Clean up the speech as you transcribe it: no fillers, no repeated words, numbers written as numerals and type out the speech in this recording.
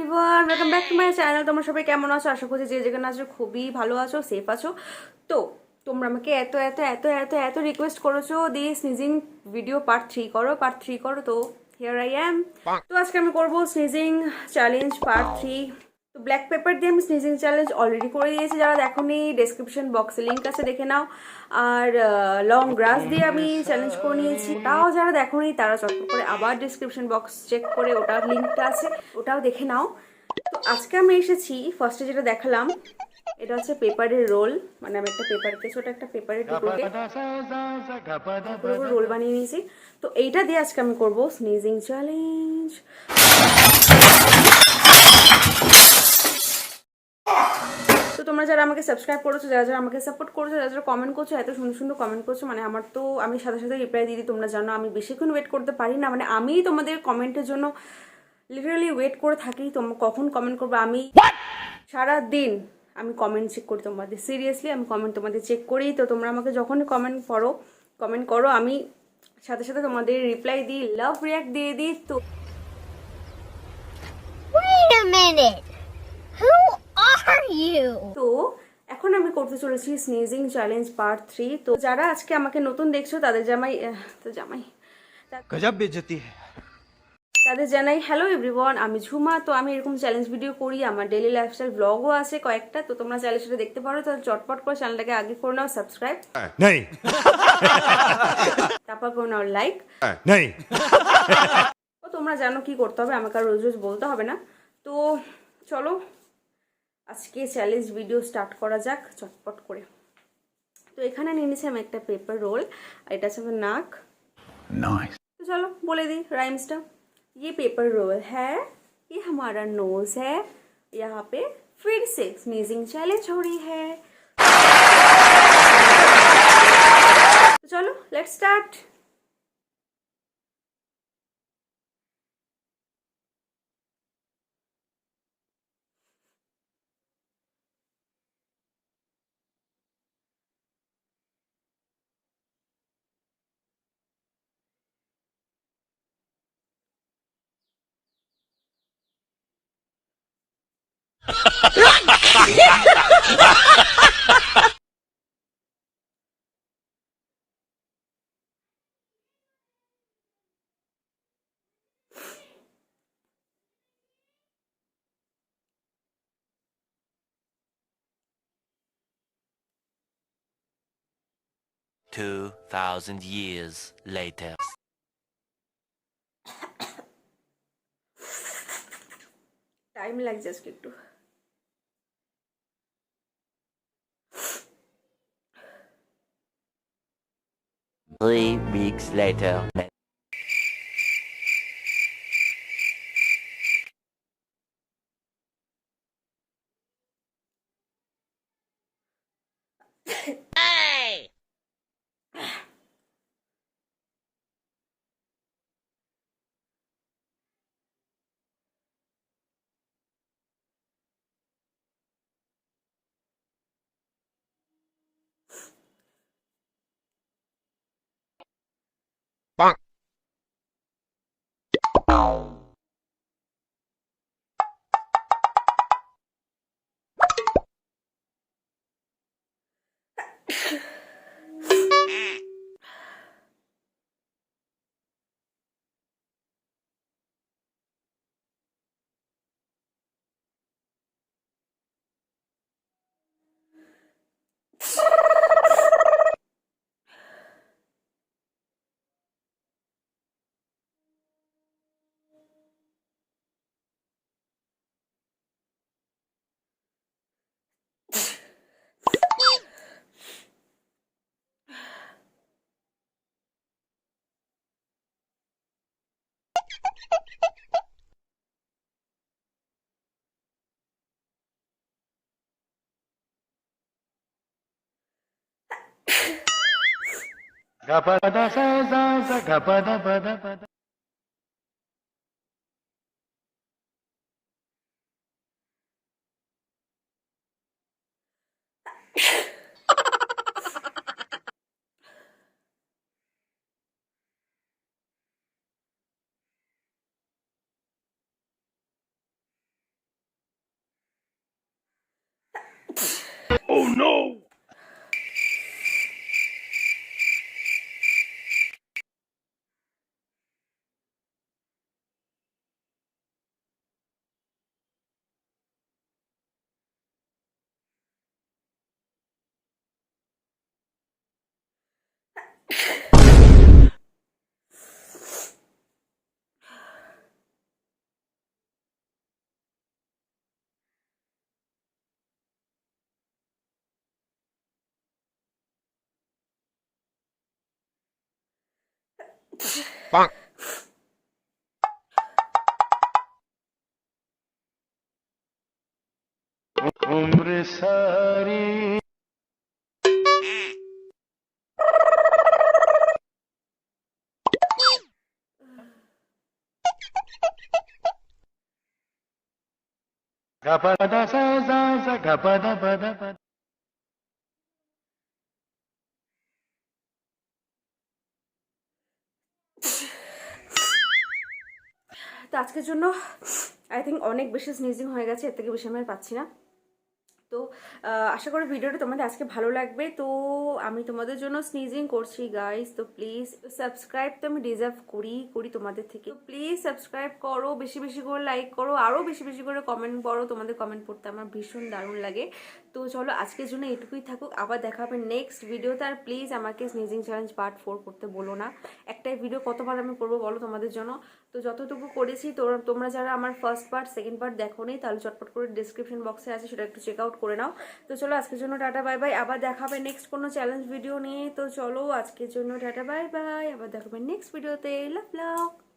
Everyone, welcome back to my channel. তোমরা সবাই কেমন আছো? আশা করছি যে যেখানে আছো খুবই ভালো আছো, সেফ আছো। তো তোমরা আমাকে এত এত এত এত এত রিকোয়েস্ট করেছো দি স্নিজিং ভিডিও পার্ট 3 করো। তো হিয়ার আই অ্যাম। তো আজকে আমি করবো স্নিজিং চ্যালেঞ্জ পার্ট 3। তো ব্ল্যাক পেপার দিয়ে আমি স্নিজিং চ্যালেঞ্জ অলরেডি করে দিয়েছি, যারা দেখোনি ডেসক্রিপশন বক্সে লিঙ্ক আছে, দেখে নাও। আর লং গ্রাস দিয়ে আমি চ্যালেঞ্জ করে নিয়েছি, ওটাও যারা দেখোনি তারা চটপট করে আবার ডেসক্রিপশন বক্স চেক করে ওটার লিঙ্কটা আছে, ওটাও দেখে নাও। তো আজকে আমি এসেছি ফার্স্টে যেটা দেখালাম, এটা হচ্ছে পেপারের রোল। মানে আমি একটা পেপার কেস, ওটা একটা পেপারের টুকরোকে রোল বানিয়ে নিয়েছি। তো এইটা দিয়ে আজকে আমি করবো স্নিজিং চ্যালেঞ্জ। তো তোমরা যারা আমাকে সাবস্ক্রাইব করেছো, যারা যারা আমাকে সাপোর্ট করছো, যারা যারা কমেন্ট করছো, এত সুন্দর সুন্দর কমেন্ট করছো, মানে আমার তো আমি সাথে সাথে রিপ্লাই দিই। তোমরা জানো আমি বেশিক্ষণ ওয়েট করতে পারি না, মানে আমি তোমাদের কমেন্টের জন্য লিটারালি ওয়েট করে থাকি। তোমরা কখন কমেন্ট করবে, আমি সারা দিন আমি কমেন্ট চেক করি তোমাদের, সিরিয়াসলি আমি কমেন্ট তোমাদের চেক করি। তো তোমরা আমাকে যখনই কমেন্ট করো আমি সাথে সাথে তোমাদের রিপ্লাই দিই, লাভ রিয়াক্ট দিয়ে দিই। তো Wait a minute. Who are you? তো এখন আমি করতে চলেছি স্নিজিং চ্যালেঞ্জ পার্ট 3। তো যারা আজকে আমাকে নতুন দেখছো তাদের गजब बेइज्जती है। তাদের জানাই হ্যালো এভরিওয়ান, আমি ঝুমা। তো আমি এরকম চ্যালেঞ্জ ভিডিও করি, আমার ডেইলি লাইফস্টাইল ব্লগও আছে কয়েকটা। তো তোমরা চাইলে সেটা দেখতে পারো। তো চটপট করে চ্যানেলটাকে আগে করে নাও সাবস্ক্রাইব, नहीं তারপর করে নাও লাইক। नहीं তো তোমরা জানো কি করতে হবে, আমাকে আর রোজ রোজ বলতে হবে না। তো চলো আজকে চ্যালেঞ্জ ভিডিও স্টার্ট করা যাক চটপট করে। তো এখানে নিয়ে নিয়েছি আমি একটা পেপার রোল, আর এটা আছে আমার নাক। तो चलो बोले दी राइम्सटा। ये पेपर रोल है, ये हमारा नोज है, यहाँ पे फिर से स्नीजिंग चैलेंज हो रही है। तो चलो let's start. Two thousand years later. Time लग जस्ट একটু। 3 weeks later. गपदा सा सा सा गपदा पदा पदा उम्र सारी गपदा सा सा सा गपदा पदा पदा তো আজকের জন্য আই থিঙ্ক অনেক বেশি স্নিজিং হয়ে গেছে, এর থেকে বেশি আমি আর পাচ্ছি না। তো আশা করি ভিডিওটা তোমাদের আজকে ভালো লাগবে। তো আমি তোমাদের জন্য স্নিজিং করছি গাইস, তো প্লিজ সাবস্ক্রাইব তো আমি ডিজার্ভ করি তোমাদের থেকে। প্লিজ সাবস্ক্রাইব করো, বেশি বেশি করে লাইক করো, আরও বেশি বেশি করে কমেন্ট করো, তোমাদের কমেন্ট পড়তে আমার ভীষণ দারুণ লাগে। তো চলো আজকের জন্য এটুকুই থাকুক, আবার দেখা হবে নেক্সট ভিডিওতে। আর প্লিজ আমাকে স্নিজিং চ্যালেঞ্জ পার্ট 4 করতে বলো না, একটাই ভিডিও কতবার আমি করবো বলো তোমাদের জন্য। তো যতটুকু করেছি তোমরা যারা আমার ফার্স্ট পার্ট সেকেন্ড পার্ট দেখো নি, তাহলে চটপট করে ডিসক্রিপশন বক্সে আছে, সেটা একটু চেক আউট করে নাও। তো চলো আজকের জন্য টাটা বাই বাই, আবার দেখাবে নেক্সট কোনো চ্যালেঞ্জ ভিডিও নিয়ে। তো চলো আজকের জন্য টাটা বাই বাই, আবার দেখাবে নেক্সট ভিডিওতে। লাভ লাভ।